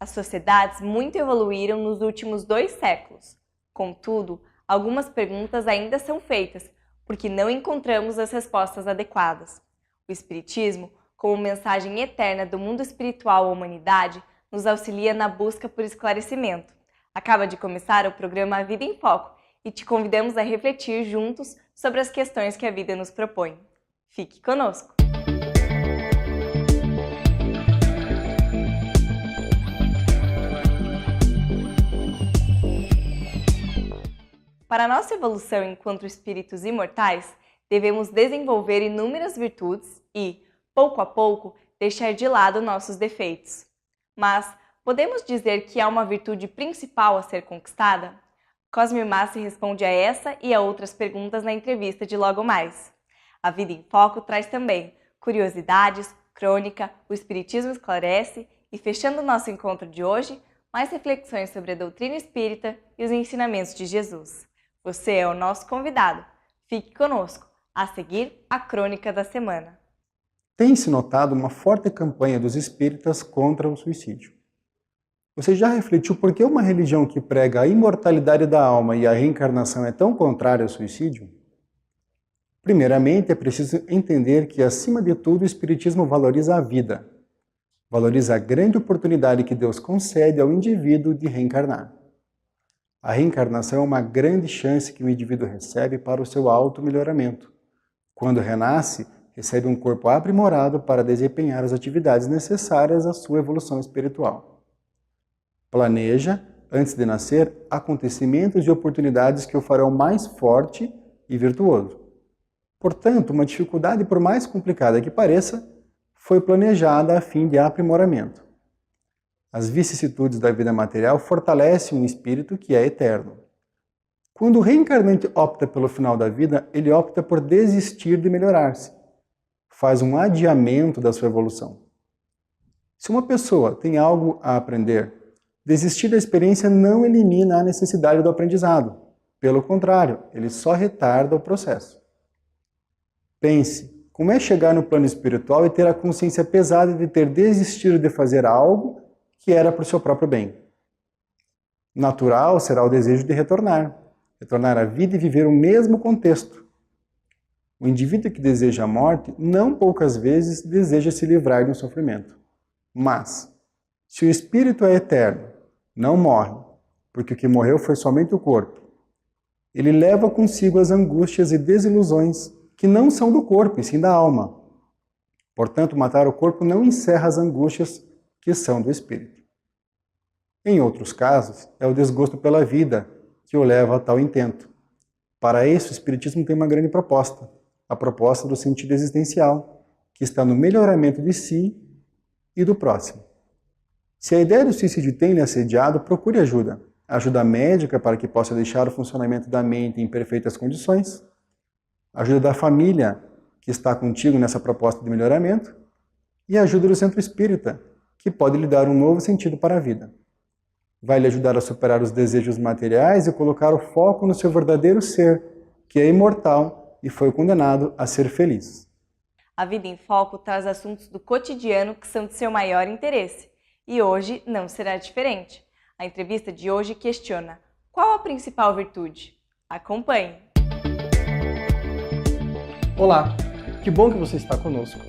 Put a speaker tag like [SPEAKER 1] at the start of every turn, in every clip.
[SPEAKER 1] As sociedades muito evoluíram nos últimos 2 séculos. Contudo, algumas perguntas ainda são feitas, porque não encontramos as respostas adequadas. O Espiritismo, como mensagem eterna do mundo espiritual à humanidade, nos auxilia na busca por esclarecimento. Acaba de começar o programa A Vida em Foco e te convidamos a refletir juntos sobre as questões que a vida nos propõe. Fique conosco! Para a nossa evolução enquanto espíritos imortais, devemos desenvolver inúmeras virtudes e, pouco a pouco, deixar de lado nossos defeitos. Mas, podemos dizer que há uma virtude principal a ser conquistada? Cosme Massi responde a essa e a outras perguntas na entrevista de logo mais. A Vida em Foco traz também curiosidades, crônica, o Espiritismo esclarece e, fechando o nosso encontro de hoje, mais reflexões sobre a doutrina espírita e os ensinamentos de Jesus. Você é o nosso convidado. Fique conosco. A seguir, a crônica da semana.
[SPEAKER 2] Tem-se notado uma forte campanha dos espíritas contra o suicídio. Você já refletiu por que uma religião que prega a imortalidade da alma e a reencarnação é tão contrária ao suicídio? Primeiramente, é preciso entender que, acima de tudo, o Espiritismo valoriza a vida. Valoriza a grande oportunidade que Deus concede ao indivíduo de reencarnar. A reencarnação é uma grande chance que o indivíduo recebe para o seu auto-melhoramento. Quando renasce, recebe um corpo aprimorado para desempenhar as atividades necessárias à sua evolução espiritual. Planeja, antes de nascer, acontecimentos e oportunidades que o farão mais forte e virtuoso. Portanto, uma dificuldade, por mais complicada que pareça, foi planejada a fim de aprimoramento. As vicissitudes da vida material fortalecem um espírito que é eterno. Quando o reencarnante opta pelo final da vida, ele opta por desistir de melhorar-se. Faz um adiamento da sua evolução. Se uma pessoa tem algo a aprender, desistir da experiência não elimina a necessidade do aprendizado. Pelo contrário, ele só retarda o processo. Pense, como é chegar no plano espiritual e ter a consciência pesada de ter desistido de fazer algo que era para o seu próprio bem. Natural será o desejo de retornar à vida e viver o mesmo contexto. O indivíduo que deseja a morte, não poucas vezes, deseja se livrar de um sofrimento. Mas, se o espírito é eterno, não morre, porque o que morreu foi somente o corpo, ele leva consigo as angústias e desilusões que não são do corpo, e sim da alma. Portanto, matar o corpo não encerra as angústias que são do espírito. Em outros casos, é o desgosto pela vida que o leva a tal intento. Para isso, o Espiritismo tem uma grande proposta, a proposta do sentido existencial, que está no melhoramento de si e do próximo. Se a ideia do suicídio tem lhe assediado, procure ajuda. Ajuda médica para que possa deixar o funcionamento da mente em perfeitas condições, ajuda da família que está contigo nessa proposta de melhoramento e ajuda do centro espírita, que pode lhe dar um novo sentido para a vida. Vai lhe ajudar a superar os desejos materiais e colocar o foco no seu verdadeiro ser, que é imortal e foi condenado a ser feliz.
[SPEAKER 1] A Vida em Foco traz assuntos do cotidiano que são de seu maior interesse. E hoje não será diferente. A entrevista de hoje questiona: qual a principal virtude? Acompanhe!
[SPEAKER 3] Olá, que bom que você está conosco.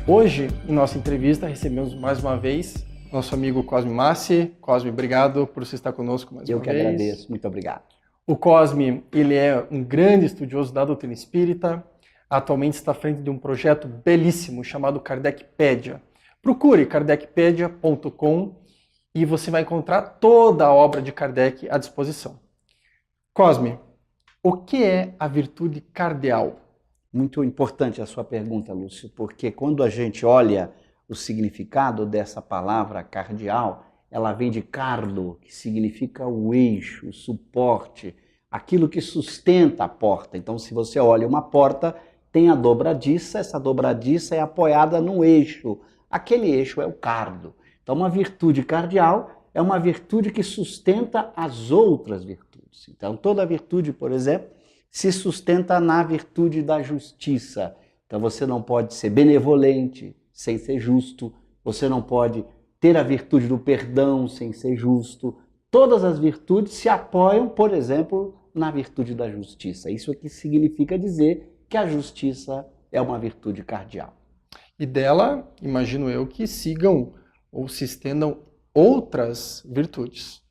[SPEAKER 3] Hoje, em nossa entrevista, recebemos mais uma vez nosso amigo Cosme Massi. Cosme, obrigado por você estar conosco mais uma vez.
[SPEAKER 4] Eu que agradeço, muito obrigado.
[SPEAKER 3] O Cosme, ele é um grande estudioso da doutrina espírita, atualmente está à frente de um projeto belíssimo chamado Kardecpedia. Procure kardecpedia.com e você vai encontrar toda a obra de Kardec à disposição. Cosme, o que é a virtude cardeal?
[SPEAKER 4] Muito importante a sua pergunta, Lúcio, porque quando a gente olha o significado dessa palavra cardeal, ela vem de cardo, que significa o eixo, o suporte, aquilo que sustenta a porta. Então, se você olha uma porta, tem a dobradiça, essa dobradiça é apoiada no eixo. Aquele eixo é o cardo. Então, uma virtude cardeal é uma virtude que sustenta as outras virtudes. Então, toda virtude, por exemplo, se sustenta na virtude da justiça. Então, você não pode ser benevolente sem ser justo, você não pode ter a virtude do perdão sem ser justo. Todas as virtudes se apoiam, por exemplo, na virtude da justiça. Isso aqui significa dizer que a justiça é uma virtude cardeal.
[SPEAKER 3] E dela, imagino eu, que sigam ou se estendam outras virtudes.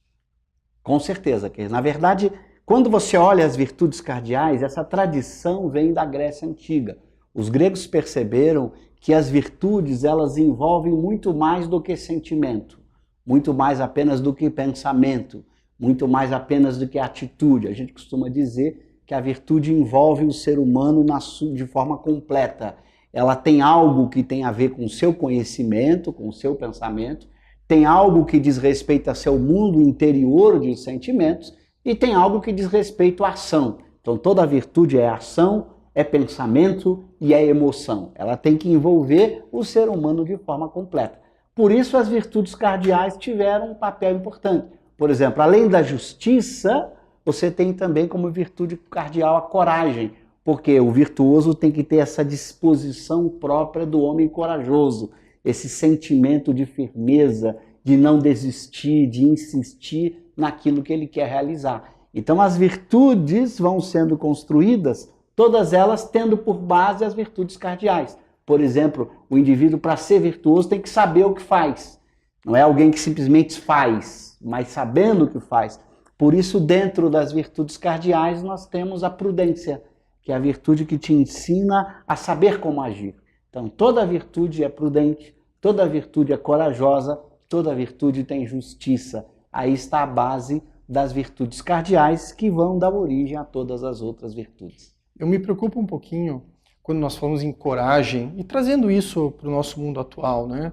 [SPEAKER 4] Com certeza, que na verdade, quando você olha as virtudes cardeais, essa tradição vem da Grécia Antiga. Os gregos perceberam que as virtudes, elas envolvem muito mais do que sentimento, muito mais apenas do que pensamento, muito mais apenas do que atitude. A gente costuma dizer que a virtude envolve o ser humano de forma completa. Ela tem algo que tem a ver com o seu conhecimento, com o seu pensamento, tem algo que diz respeito ao seu mundo interior de sentimentos e tem algo que diz respeito à ação. Então toda virtude é ação, é pensamento e é emoção. Ela tem que envolver o ser humano de forma completa. Por isso as virtudes cardeais tiveram um papel importante. Por exemplo, além da justiça, você tem também como virtude cardeal a coragem, porque o virtuoso tem que ter essa disposição própria do homem corajoso, esse sentimento de firmeza, de não desistir, de insistir naquilo que ele quer realizar. Então as virtudes vão sendo construídas, todas elas tendo por base as virtudes cardeais. Por exemplo, o indivíduo, para ser virtuoso, tem que saber o que faz. Não é alguém que simplesmente faz, mas sabendo o que faz. Por isso, dentro das virtudes cardeais, nós temos a prudência, que é a virtude que te ensina a saber como agir. Então, toda virtude é prudente, toda virtude é corajosa, toda virtude tem justiça. Aí está a base das virtudes cardeais que vão dar origem a todas as outras virtudes.
[SPEAKER 3] Eu me preocupo um pouquinho quando nós falamos em coragem e trazendo isso para o nosso mundo atual, né?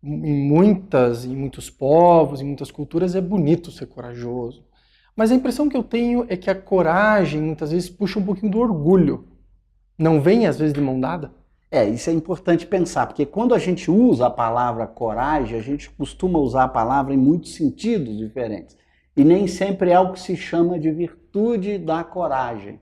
[SPEAKER 3] Em muitos povos, em muitas culturas é bonito ser corajoso. Mas a impressão que eu tenho é que a coragem muitas vezes puxa um pouquinho do orgulho. Não vem às vezes de mão dada?
[SPEAKER 4] Isso é importante pensar, porque quando a gente usa a palavra coragem, a gente costuma usar a palavra em muitos sentidos diferentes. E nem sempre é o que se chama de virtude da coragem.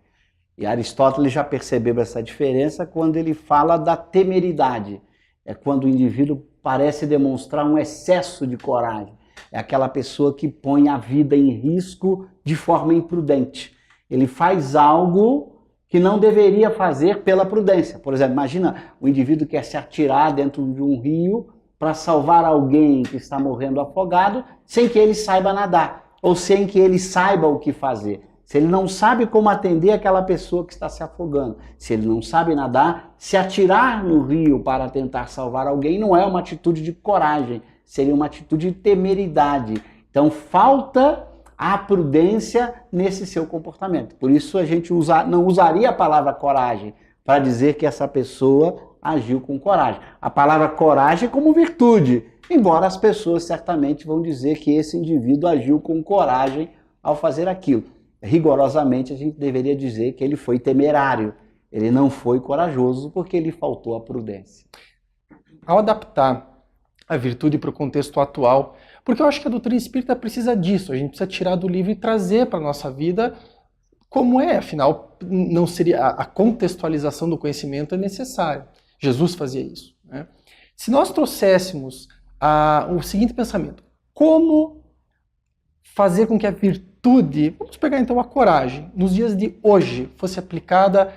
[SPEAKER 4] E Aristóteles já percebeu essa diferença quando ele fala da temeridade. É quando o indivíduo parece demonstrar um excesso de coragem. É aquela pessoa que põe a vida em risco de forma imprudente. Ele faz algo que não deveria fazer pela prudência. Por exemplo, imagina o indivíduo que quer se atirar dentro de um rio para salvar alguém que está morrendo afogado sem que ele saiba nadar, ou sem que ele saiba o que fazer. Se ele não sabe como atender aquela pessoa que está se afogando, se ele não sabe nadar, se atirar no rio para tentar salvar alguém não é uma atitude de coragem, seria uma atitude de temeridade. Então falta a prudência nesse seu comportamento. Por isso a gente não usaria a palavra coragem para dizer que essa pessoa agiu com coragem. A palavra coragem como virtude, embora as pessoas certamente vão dizer que esse indivíduo agiu com coragem ao fazer aquilo. Rigorosamente a gente deveria dizer que ele foi temerário, ele não foi corajoso porque lhe faltou a prudência.
[SPEAKER 3] Ao adaptar a virtude para o contexto atual, porque eu acho que a doutrina espírita precisa disso, a gente precisa tirar do livro e trazer para a nossa vida como é, afinal, não seria a contextualização do conhecimento é necessária. Jesus fazia isso, né? Se nós trouxéssemos o seguinte pensamento, como fazer com que a virtude, vamos pegar então a coragem, nos dias de hoje, fosse aplicada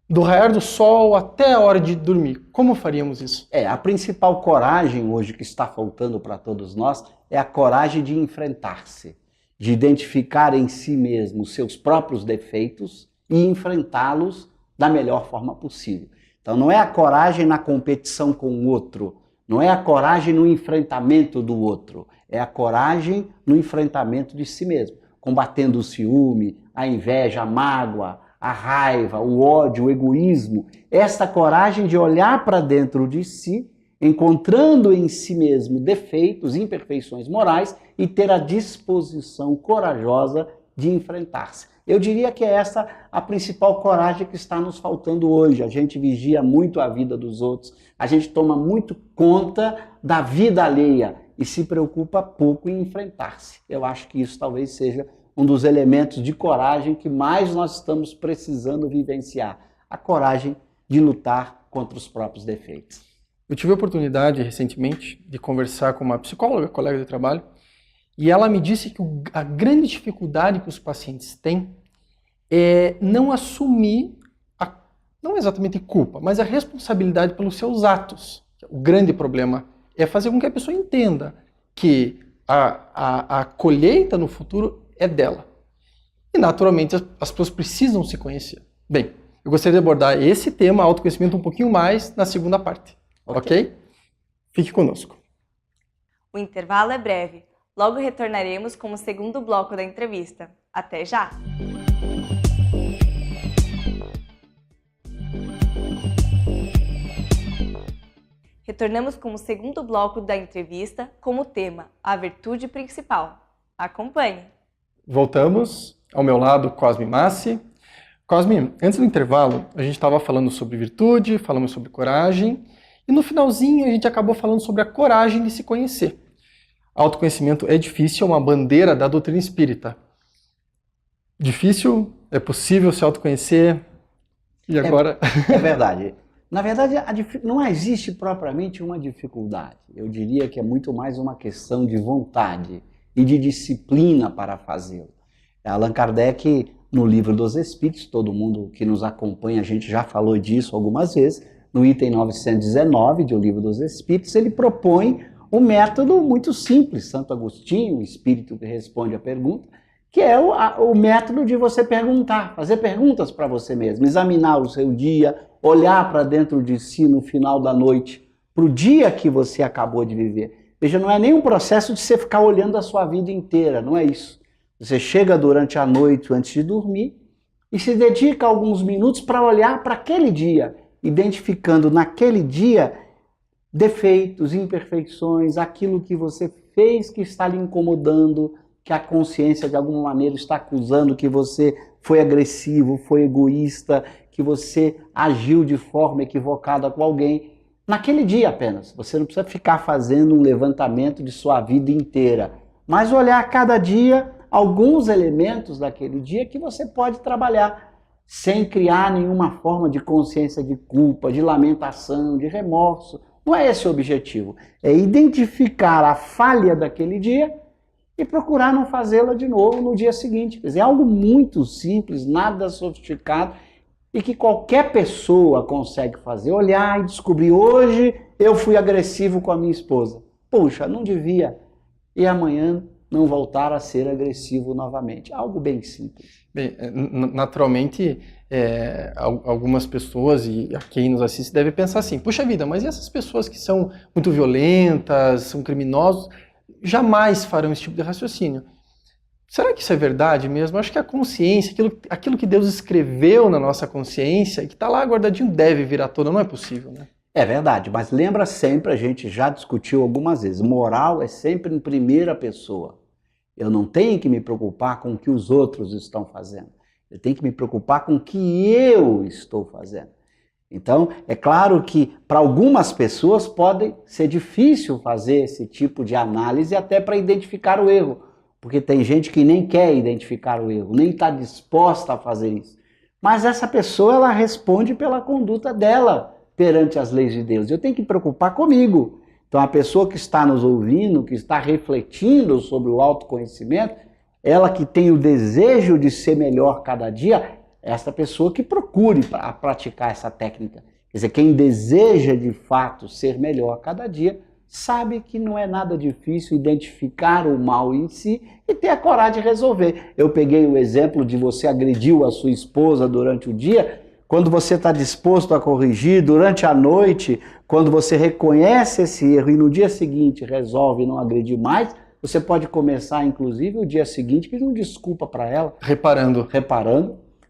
[SPEAKER 3] do raiar do sol até a hora de dormir. Como faríamos isso?
[SPEAKER 4] A principal coragem hoje que está faltando para todos nós é a coragem de enfrentar-se, de identificar em si mesmo os seus próprios defeitos e enfrentá-los da melhor forma possível. Então não é a coragem na competição com o outro, não é a coragem no enfrentamento do outro, é a coragem no enfrentamento de si mesmo, combatendo o ciúme, a inveja, a mágoa, a raiva, o ódio, o egoísmo. Esta coragem de olhar para dentro de si, encontrando em si mesmo defeitos, imperfeições morais e ter a disposição corajosa de enfrentar-se. Eu diria que é essa a principal coragem que está nos faltando hoje. A gente vigia muito a vida dos outros, a gente toma muito conta da vida alheia e se preocupa pouco em enfrentar-se. Eu acho que isso talvez seja um dos elementos de coragem que mais nós estamos precisando vivenciar. A coragem de lutar contra os próprios defeitos.
[SPEAKER 3] Eu tive a oportunidade recentemente de conversar com uma psicóloga, colega de trabalho, e ela me disse que a grande dificuldade que os pacientes têm é não assumir, não exatamente culpa, mas a responsabilidade pelos seus atos. O grande problema é fazer com que a pessoa entenda que a colheita no futuro é dela. E, naturalmente, as pessoas precisam se conhecer. Bem, eu gostaria de abordar esse tema, autoconhecimento, um pouquinho mais na segunda parte. Ok? Fique conosco.
[SPEAKER 1] O intervalo é breve. Logo retornaremos com o segundo bloco da entrevista. Até já! Retornamos com o segundo bloco da entrevista com o tema A Virtude Principal. Acompanhe!
[SPEAKER 3] Voltamos. Ao meu lado, Cosme Massi. Cosme, antes do intervalo, a gente estava falando sobre virtude, falamos sobre coragem, e no finalzinho a gente acabou falando sobre a coragem de se conhecer. Autoconhecimento é difícil, é uma bandeira da doutrina espírita. Difícil? É possível se autoconhecer? E agora?
[SPEAKER 4] É verdade. Na verdade, não existe propriamente uma dificuldade. Eu diria que é muito mais uma questão de vontade e de disciplina para fazê-lo. Allan Kardec, no Livro dos Espíritos, todo mundo que nos acompanha, a gente já falou disso algumas vezes, no item 919 do Livro dos Espíritos, ele propõe um método muito simples. Santo Agostinho, o espírito que responde a pergunta, que é o método de você perguntar, fazer perguntas para você mesmo, examinar o seu dia, olhar para dentro de si no final da noite, para o dia que você acabou de viver. Veja, não é nem um processo de você ficar olhando a sua vida inteira, não é isso. Você chega durante a noite antes de dormir e se dedica alguns minutos para olhar para aquele dia, identificando naquele dia defeitos, imperfeições, aquilo que você fez que está lhe incomodando, que a consciência de alguma maneira está acusando que você foi agressivo, foi egoísta, que você agiu de forma equivocada com alguém. Naquele dia apenas. Você não precisa ficar fazendo um levantamento de sua vida inteira, mas olhar a cada dia alguns elementos daquele dia que você pode trabalhar sem criar nenhuma forma de consciência de culpa, de lamentação, de remorso. Não é esse o objetivo. É identificar a falha daquele dia e procurar não fazê-la de novo no dia seguinte. Quer dizer, é algo muito simples, nada sofisticado e que qualquer pessoa consegue fazer. Olhar e descobrir, hoje eu fui agressivo com a minha esposa. Puxa, não devia. E amanhã não voltar a ser agressivo novamente. Algo bem simples.
[SPEAKER 3] Bem, naturalmente, algumas pessoas, e a quem nos assiste, deve pensar assim, puxa vida, mas e essas pessoas que são muito violentas, são criminosos, jamais farão esse tipo de raciocínio. Será que isso é verdade mesmo? Acho que a consciência, aquilo que Deus escreveu na nossa consciência e que está lá guardadinho deve vir à tona, não é possível, né?
[SPEAKER 4] É verdade, mas lembra sempre, a gente já discutiu algumas vezes, moral é sempre em primeira pessoa. Eu não tenho que me preocupar com o que os outros estão fazendo. Eu tenho que me preocupar com o que eu estou fazendo. Então, é claro que para algumas pessoas pode ser difícil fazer esse tipo de análise até para identificar o erro. Porque tem gente que nem quer identificar o erro, nem está disposta a fazer isso. Mas essa pessoa, ela responde pela conduta dela perante as leis de Deus. Eu tenho que me preocupar comigo. Então, a pessoa que está nos ouvindo, que está refletindo sobre o autoconhecimento, ela que tem o desejo de ser melhor cada dia, essa pessoa que procure praticar essa técnica. Quer dizer, quem deseja de fato ser melhor cada dia, sabe que não é nada difícil identificar o mal em si e ter a coragem de resolver. Eu peguei o exemplo de você agrediu a sua esposa durante o dia. Quando você está disposto a corrigir durante a noite, quando você reconhece esse erro e no dia seguinte resolve não agredir mais, você pode começar, inclusive, o dia seguinte pedindo desculpa para ela. Reparando,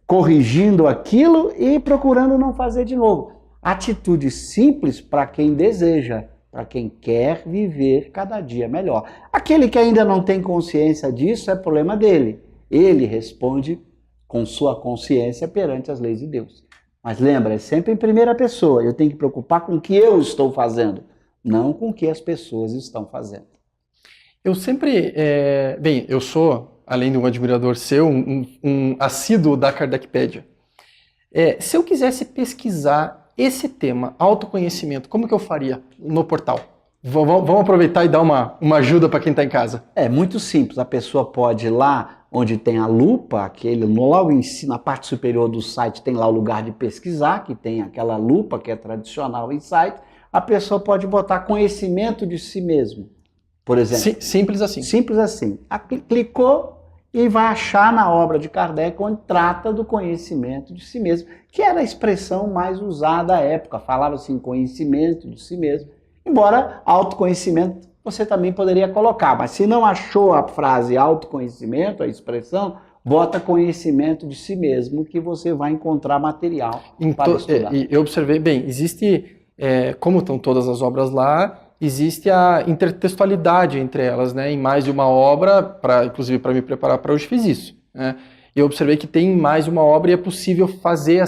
[SPEAKER 4] corrigindo aquilo e procurando não fazer de novo. Atitude simples para quem deseja, para quem quer viver cada dia melhor. Aquele que ainda não tem consciência disso é problema dele. Ele responde com sua consciência perante as leis de Deus. Mas lembra, é sempre em primeira pessoa. Eu tenho que me preocupar com o que eu estou fazendo, não com o que as pessoas estão fazendo.
[SPEAKER 3] Eu sempre... eu sou, além de um admirador seu, um assíduo da Kardecpédia. Se eu quisesse pesquisar esse tema, autoconhecimento, como que eu faria no portal? Vamos aproveitar e dar uma ajuda para quem está em casa.
[SPEAKER 4] É muito simples, a pessoa pode ir lá onde tem a lupa, logo em cima, na parte superior do site tem lá o lugar de pesquisar, que tem aquela lupa que é tradicional em site, a pessoa pode botar conhecimento de si mesmo, por exemplo.
[SPEAKER 3] Simples assim.
[SPEAKER 4] Simples assim. Clicou e vai achar na obra de Kardec onde trata do conhecimento de si mesmo, que era a expressão mais usada à época, falava assim, conhecimento de si mesmo. Embora autoconhecimento você também poderia colocar, mas se não achou a frase autoconhecimento, a expressão, bota conhecimento de si mesmo, que você vai encontrar material para estudar.
[SPEAKER 3] Eu observei, bem, existe, como estão todas as obras lá, existe a intertextualidade entre elas, né? Em mais de uma obra, inclusive para me preparar para hoje fiz isso, né? Eu observei que tem mais de uma obra e é possível fazer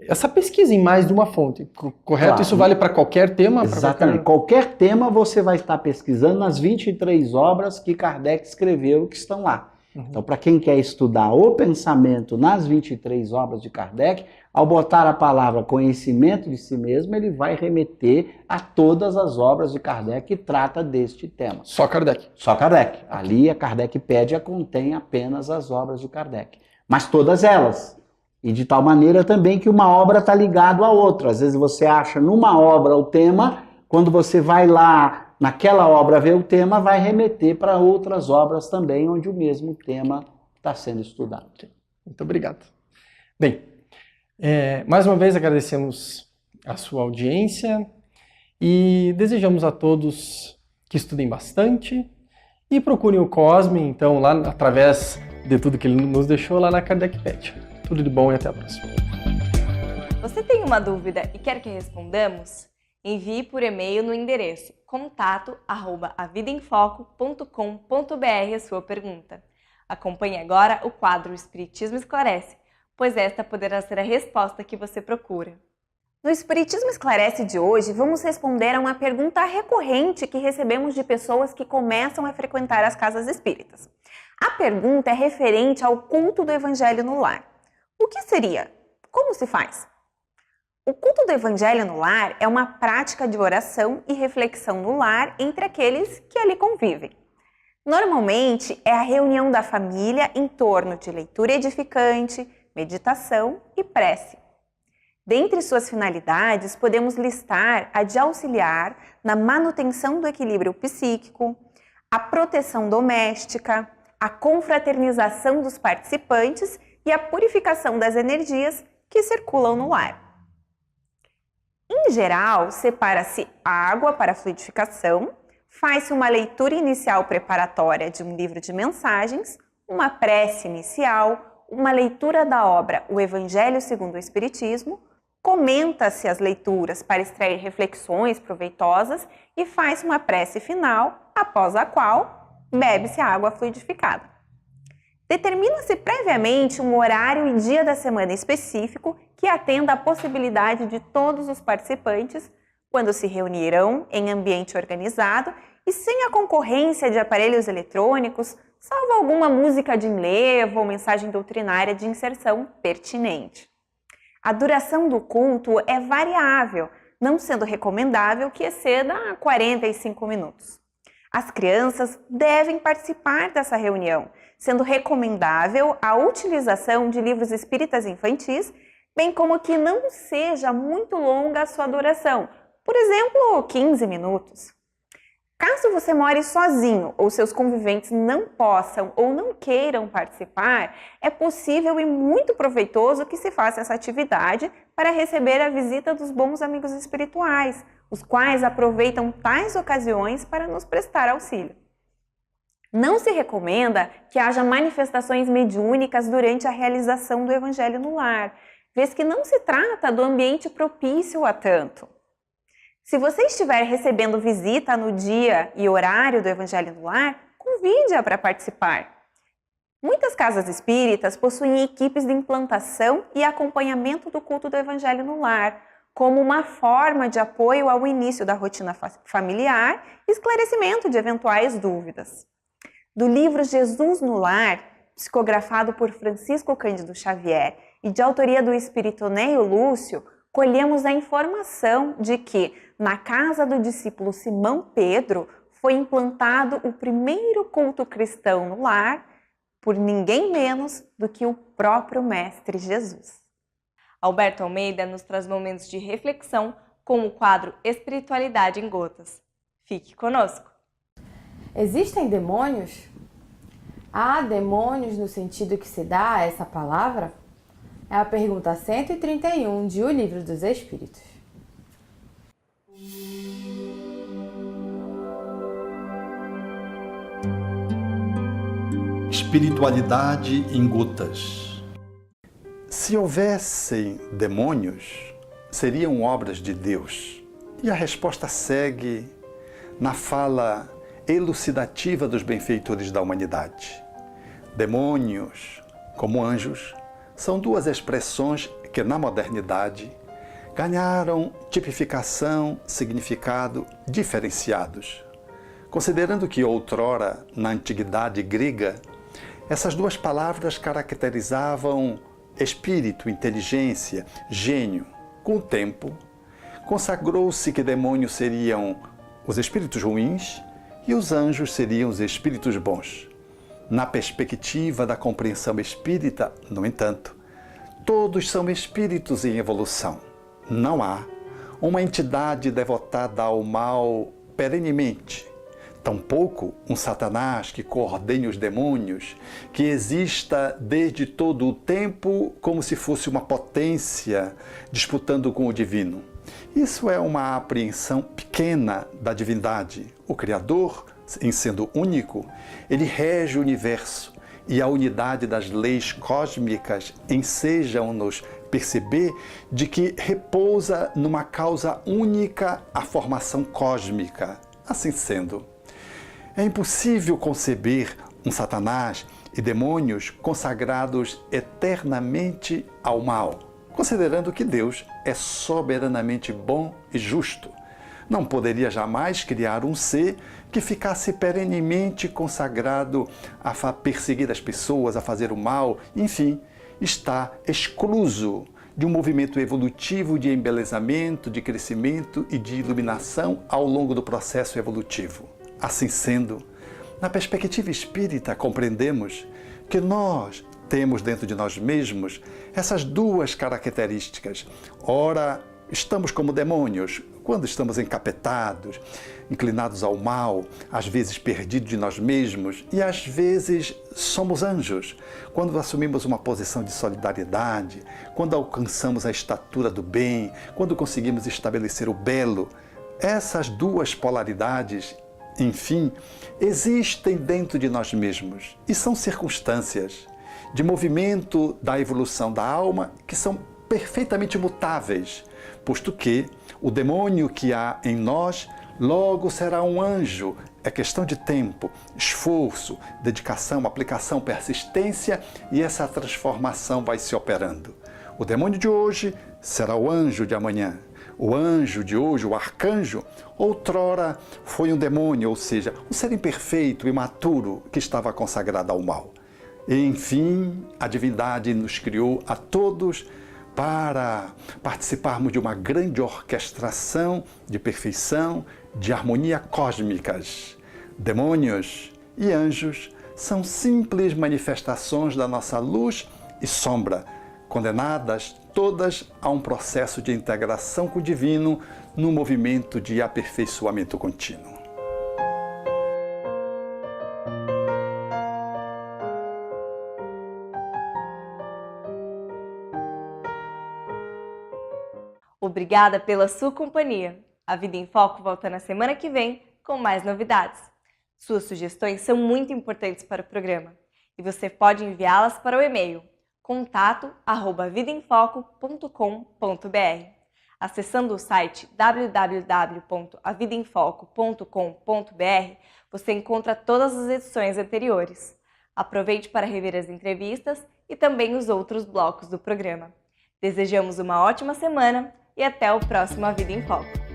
[SPEAKER 3] essa pesquisa em mais de uma fonte, correto? Claro. Isso vale para qualquer tema?
[SPEAKER 4] Exatamente. Qualquer tema você vai estar pesquisando nas 23 obras que Kardec escreveu que estão lá. Uhum. Então, para quem quer estudar o pensamento nas 23 obras de Kardec, ao botar a palavra conhecimento de si mesmo, ele vai remeter a todas as obras de Kardec que trata deste tema.
[SPEAKER 3] Só Kardec?
[SPEAKER 4] Só Kardec. Ali a Kardecpédia contém apenas as obras de Kardec. Mas todas elas. E de tal maneira também que uma obra está ligada à outra. Às vezes você acha numa obra o tema, quando você vai lá naquela obra ver o tema, vai remeter para outras obras também, onde o mesmo tema está sendo estudado.
[SPEAKER 3] Muito obrigado. Bem, mais uma vez agradecemos a sua audiência e desejamos a todos que estudem bastante e procurem o Cosme, então, lá através de tudo que ele nos deixou lá na Kardecpédia. Tudo de bom e até a próxima.
[SPEAKER 1] Você tem uma dúvida e quer que respondamos? Envie por e-mail no endereço contato@avidaemfoco.com.br a sua pergunta. Acompanhe agora o quadro Espiritismo Esclarece, pois esta poderá ser a resposta que você procura.
[SPEAKER 5] No Espiritismo Esclarece de hoje, vamos responder a uma pergunta recorrente que recebemos de pessoas que começam a frequentar as casas espíritas. A pergunta é referente ao culto do Evangelho no lar. O que seria? Como se faz? O culto do Evangelho no lar é uma prática de oração e reflexão no lar entre aqueles que ali convivem. Normalmente é a reunião da família em torno de leitura edificante, meditação e prece. Dentre suas finalidades, podemos listar a de auxiliar na manutenção do equilíbrio psíquico, a proteção doméstica, a confraternização dos participantes e a purificação das energias que circulam no lar. Em geral, separa-se água para fluidificação, faz-se uma leitura inicial preparatória de um livro de mensagens, uma prece inicial, uma leitura da obra O Evangelho segundo o Espiritismo, comenta-se as leituras para extrair reflexões proveitosas e faz uma prece final, após a qual bebe-se a água fluidificada. Determina-se previamente um horário e dia da semana específico que atenda à possibilidade de todos os participantes, quando se reunirão em ambiente organizado e sem a concorrência de aparelhos eletrônicos, salvo alguma música de enlevo ou mensagem doutrinária de inserção pertinente. A duração do culto é variável, não sendo recomendável que exceda 45 minutos. As crianças devem participar dessa reunião, sendo recomendável a utilização de livros espíritas infantis, bem como que não seja muito longa a sua duração, por exemplo, 15 minutos. Caso você more sozinho ou seus conviventes não possam ou não queiram participar, é possível e muito proveitoso que se faça essa atividade para receber a visita dos bons amigos espirituais, os quais aproveitam tais ocasiões para nos prestar auxílio. Não se recomenda que haja manifestações mediúnicas durante a realização do Evangelho no lar, vez que não se trata do ambiente propício a tanto. Se você estiver recebendo visita no dia e horário do Evangelho no lar, convide-a para participar. Muitas casas espíritas possuem equipes de implantação e acompanhamento do culto do Evangelho no lar, como uma forma de apoio ao início da rotina familiar e esclarecimento de eventuais dúvidas. Do livro Jesus no Lar, psicografado por Francisco Cândido Xavier e de autoria do espírito Neio Lúcio, colhemos a informação de que, na casa do discípulo Simão Pedro, foi implantado o primeiro culto cristão no lar, por ninguém menos do que o próprio Mestre Jesus.
[SPEAKER 1] Alberto Almeida nos traz momentos de reflexão com o quadro Espiritualidade em Gotas. Fique conosco!
[SPEAKER 6] Existem demônios? Há demônios no sentido que se dá a essa palavra? É a pergunta 131 de O Livro dos Espíritos.
[SPEAKER 7] Espiritualidade em gotas. Se houvessem demônios, seriam obras de Deus. E a resposta segue na fala elucidativa dos benfeitores da humanidade. Demônios, como anjos, são duas expressões que na modernidade ganharam tipificação, significado diferenciados. Considerando que outrora, na antiguidade grega, essas duas palavras caracterizavam espírito, inteligência, gênio. Com o tempo, consagrou-se que demônios seriam os espíritos ruins e os anjos seriam os espíritos bons. Na perspectiva da compreensão espírita, no entanto, todos são espíritos em evolução. Não há uma entidade devotada ao mal perenemente, tampouco um Satanás que coordene os demônios, que exista desde todo o tempo como se fosse uma potência disputando com o divino. Isso é uma apreensão pequena da divindade. O Criador, em sendo único, ele rege o universo e a unidade das leis cósmicas ensejam-nos perceber de que repousa numa causa única a formação cósmica. Assim sendo, é impossível conceber um Satanás e demônios consagrados eternamente ao mal, considerando que Deus é soberanamente bom e justo. Não poderia jamais criar um ser que ficasse perenemente consagrado a perseguir as pessoas, a fazer o mal, enfim, está excluso de um movimento evolutivo de embelezamento, de crescimento e de iluminação ao longo do processo evolutivo. Assim sendo, na perspectiva espírita, compreendemos que nós temos dentro de nós mesmos essas duas características. Ora, estamos como demônios, quando estamos encapetados, inclinados ao mal, às vezes perdidos de nós mesmos, e às vezes somos anjos, quando assumimos uma posição de solidariedade, quando alcançamos a estatura do bem, quando conseguimos estabelecer o belo. Essas duas polaridades, enfim, existem dentro de nós mesmos e são circunstâncias de movimento da evolução da alma que são perfeitamente mutáveis, posto que o demônio que há em nós logo será um anjo. É questão de tempo, esforço, dedicação, aplicação, persistência, e essa transformação vai se operando. O demônio de hoje será o anjo de amanhã. O anjo de hoje, o arcanjo, outrora foi um demônio, ou seja, um ser imperfeito, imaturo, que estava consagrado ao mal. E, enfim, a divindade nos criou a todos para participarmos de uma grande orquestração de perfeição, de harmonia cósmicas. Demônios e anjos são simples manifestações da nossa luz e sombra, condenadas todas a um processo de integração com o divino no movimento de aperfeiçoamento contínuo.
[SPEAKER 1] Obrigada pela sua companhia. A Vida em Foco volta na semana que vem com mais novidades. Suas sugestões são muito importantes para o programa e você pode enviá-las para o e-mail contato@vidaemfoco.com.br. Acessando o site www.avidaemfoco.com.br, você encontra todas as edições anteriores. Aproveite para rever as entrevistas e também os outros blocos do programa. Desejamos uma ótima semana e até o próximo A Vida em Foco.